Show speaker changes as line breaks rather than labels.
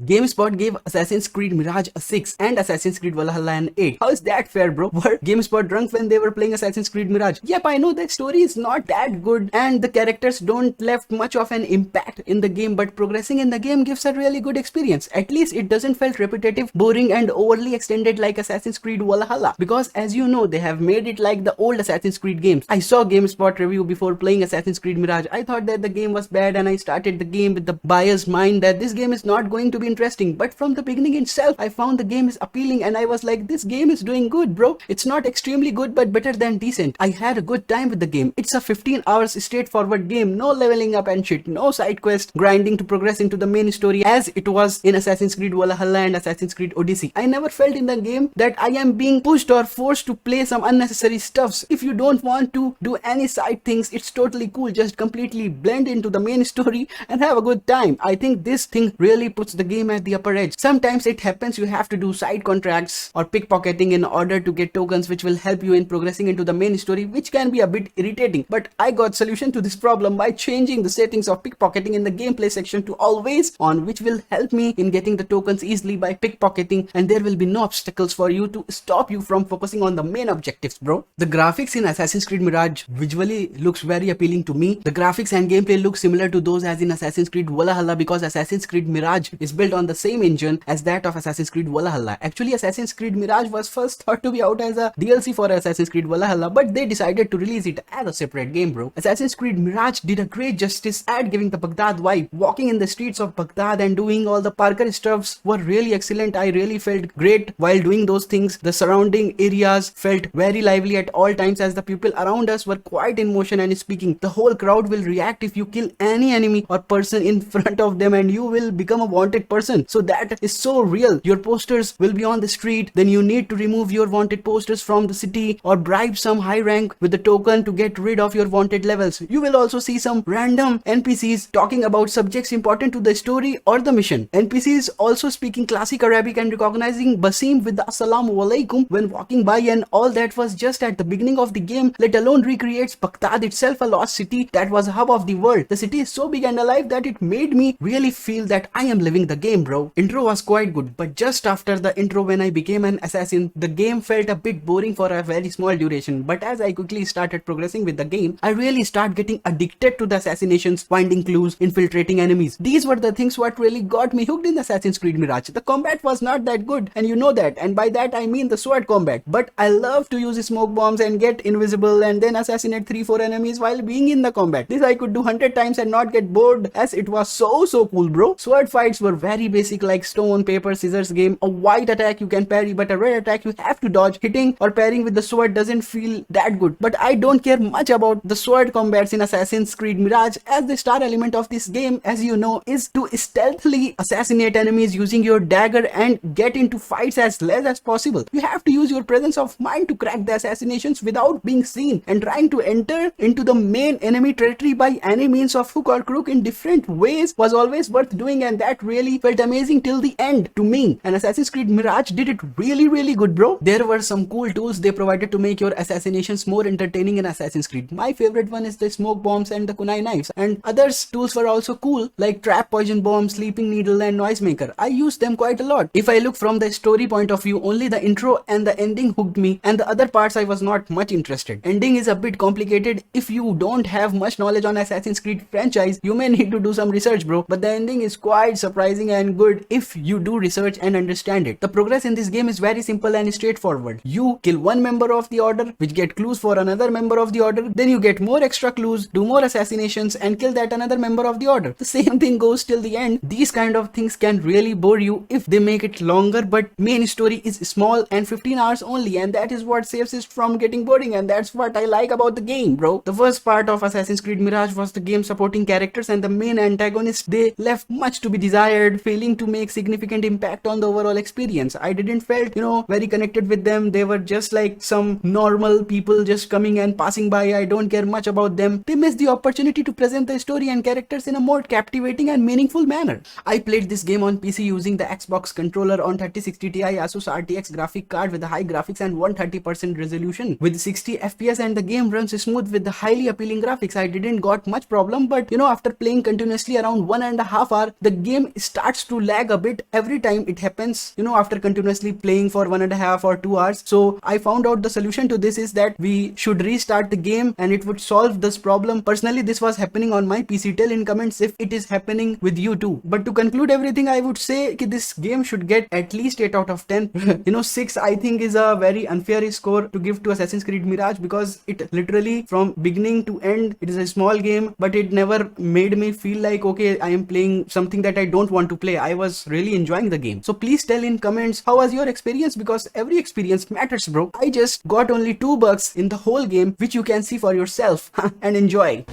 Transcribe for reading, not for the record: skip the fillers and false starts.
GameSpot gave Assassin's Creed Mirage a 6 and Assassin's Creed Valhalla an 8. How is that fair, bro? Were GameSpot drunk when they were playing Assassin's Creed Mirage? Yep, I know the story is not that good and the characters don't left much of an impact in the game, but progressing in the game gives a really good experience. At least it doesn't felt repetitive, boring and overly extended like Assassin's Creed Valhalla, because as you know, they have made it like the old Assassin's Creed games. I saw GameSpot review before playing Assassin's Creed Mirage. I thought that the game was bad and I started the game with the biased mind that this game is not going to be interesting, but from the beginning itself I found the game is appealing and I was like, this game is doing good, bro. It's not extremely good but better than decent. I had a good time with the game. It's a 15 hours straightforward game, no leveling up and shit, no side quest grinding to progress into the main story as it was in Assassin's Creed Valhalla and Assassin's Creed Odyssey. I never felt in the game that I am being pushed or forced to play some unnecessary stuffs. If you don't want to do any side things, it's totally cool. Just completely blend into the main story and have a good time. I think this thing really puts the game at the upper edge. Sometimes it happens you have to do side contracts or pickpocketing in order to get tokens which will help you in progressing into the main story, which can be a bit irritating. But I got solution to this problem by changing the settings of pickpocketing in the gameplay section to always on, which will help me in getting the tokens easily by pickpocketing, and there will be no obstacles for you to stop you from focusing on the main objectives, bro. The graphics in Assassin's Creed Mirage visually looks very appealing to me. The graphics and gameplay look similar to those as in Assassin's Creed Valhalla because Assassin's Creed Mirage is built on the same engine as that of Assassin's Creed Valhalla. Actually, Assassin's Creed Mirage was first thought to be out as a DLC for Assassin's Creed Valhalla, but they decided to release it as a separate game, bro. Assassin's Creed Mirage did a great justice at giving the Baghdad vibe. Walking in the streets of Baghdad and doing all the parkour stuffs were really excellent. I really felt great while doing those things. The surrounding areas felt very lively at all times as the people around us were quite in motion and speaking. The whole crowd will react if you kill any enemy or person in front of them and you will become a wanted person. So that is so real. Your posters will be on the street, then you need to remove your wanted posters from the city or bribe some high rank with the token to get rid of your wanted levels. You will also see some random NPCs talking about subjects important to the story or the mission. NPCs also speaking classic Arabic and recognizing Basim with the Assalamu alaikum when walking by, and all that was just at the beginning of the game, let alone recreates Baghdad itself, a lost city that was a hub of the world. The city is so big and alive that it made me really feel that I am living the game, bro. Intro was quite good, but just after the intro when I became an assassin, the game felt a bit boring for a very small duration. But as I quickly started progressing with the game, I really started getting addicted to the assassinations, finding clues, infiltrating enemies. These were the things what really got me hooked in Assassin's Creed Mirage. The combat was not that good and you know that, and by that I mean the sword combat, but I love to use smoke bombs and get invisible and then assassinate 3-4 enemies while being in the combat. This I could do 100 times and not get bored as it was so cool, bro. Sword fights were very basic like stone, paper, scissors game. A white attack you can parry, but a red attack you have to dodge. Hitting or parrying with the sword doesn't feel that good, but I don't care much about the sword combats in Assassin's Creed Mirage as the star element of this game, as you know, is to stealthily assassinate enemies using your dagger and get into fights as less as possible. You have to use your presence of mind to crack the assassinations without being seen, and trying to enter into the main enemy territory by any means of hook or crook in different ways was always worth doing, and that really felt amazing till the end to me. And Assassin's Creed Mirage did it really good, bro. There were some cool tools they provided to make your assassinations more entertaining in Assassin's Creed. My favorite one is the smoke bombs and the kunai knives, and others tools were also cool like trap poison bomb, sleeping needle and noisemaker. I used them quite a lot. If I look from the story point of view, only the intro and the ending hooked me, and the other parts I was not much interested. Ending is a bit complicated. If you don't have much knowledge on Assassin's Creed franchise, you may need to do some research, bro, but the ending is quite surprising and good if you do research and understand it. The progress in this game is very simple and straightforward. You kill one member of the order, which get clues for another member of the order, then you get more extra clues, do more assassinations and kill that another member of the order. The same thing goes till the end. These kind of things can really bore you if they make it longer, but main story is small and 15 hours only, and that is what saves it from getting boring, and that's what I like about the game, bro. The first part of Assassin's Creed Mirage was the game supporting characters and the main antagonists. They left much to be desired, failing to make significant impact on the overall experience. I didn't felt, very connected with them. They were just like some normal people just coming and passing by. I don't care much about them. They missed the opportunity to present the story and characters in a more captivating and meaningful manner. I played this game on PC using the Xbox controller on 3060 Ti Asus RTX graphic card with the high graphics and 130% resolution with 60 FPS, and the game runs smooth with the highly appealing graphics. I didn't got much problem, but after playing continuously around 1.5 hours, the game starts starts to lag a bit every time it happens, you know, after continuously playing for 1.5 or 2 hours. So I found out the solution to this is that we should restart the game and it would solve this problem. Personally, this was happening on my PC. Tell in comments if it is happening with you too. But to conclude everything, I would say this game should get at least 8 out of 10. You know, 6 I think is a very unfair score to give to Assassin's Creed Mirage, because it literally from beginning to end, it is a small game, but it never made me feel like, okay, I am playing something that I don't want to play. I was really enjoying the game. So please tell in comments how was your experience, because every experience matters, bro. I just got only 2 bugs in the whole game, which you can see for yourself and enjoy.